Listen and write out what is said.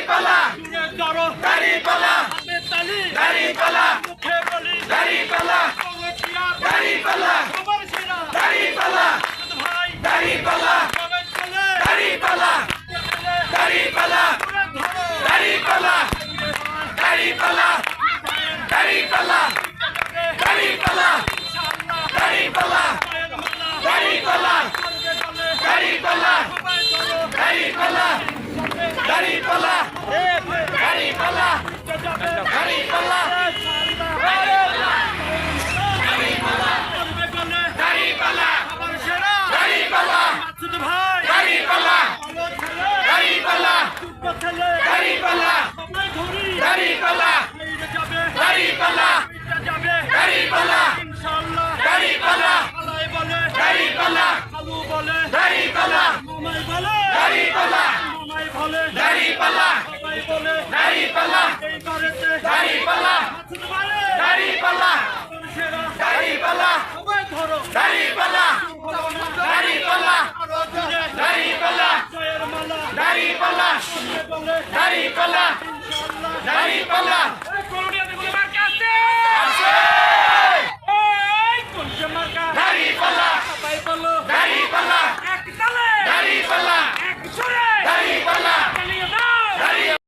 পাল্লা ধরো দাড়ি পাল্লা তালি দাড়ি পাল্লা মুখে বলি দাড়ি পাল্লা দাড়ি পাল্লা সবার সেরা দাড়ি পাল্লা ভাই দাড়ি পাল্লা সবাই চলে দাড়ি পাল্লা দাড়ি পাল্লা ধরো দাড়ি পাল্লা দাড়ি পাল্লা দাড়ি পাল্লা দাড়ি পাল্লা দাড়ি পাল্লা দাড়ি পাল্লা দাড়ি পাল্লা দাড়ি পাল্লা দাড়ি পাল্লা দাড়ি পাল্লা দাড়ি পাল্লা দাড়ি পাল্লা দাড়ি পাল্লা ভাই দাড়ি পাল্লা দাড়ি পাল্লা ছেলে দাড়ি পাল্লা সবাই ধরি দাড়ি পাল্লা যাবে দাড়ি পাল্লা যাবে দাড়ি পাল্লা ইনশাআল্লাহ দাড়ি পাল্লা আলাই বলে দাড়ি পাল্লা আলু বলে দাড়ি পাল্লা মামাই বলে দাড়ি পাল্লা মামাই বলে দাড়ি পাল্লা সবাই বলে দাড়ি পাল্লা এই বারেতে দাড়ি পাল্লা মাসুদ ভাই দাড়ি পাল্লা সেরা দাড়ি পাল্লা সবাই ধরো দাড়ি পাল্লা দাড়ি পাল্লা আরো জোরে দাড়ি পাল্লা জয়ের মালা দাড়ি পাল্লা বলে দাড়ি পাল্লা ইনশাআল্লাহ দাড়ি পাল্লা এই করুণিয়া দেখুন মার কাছে আছে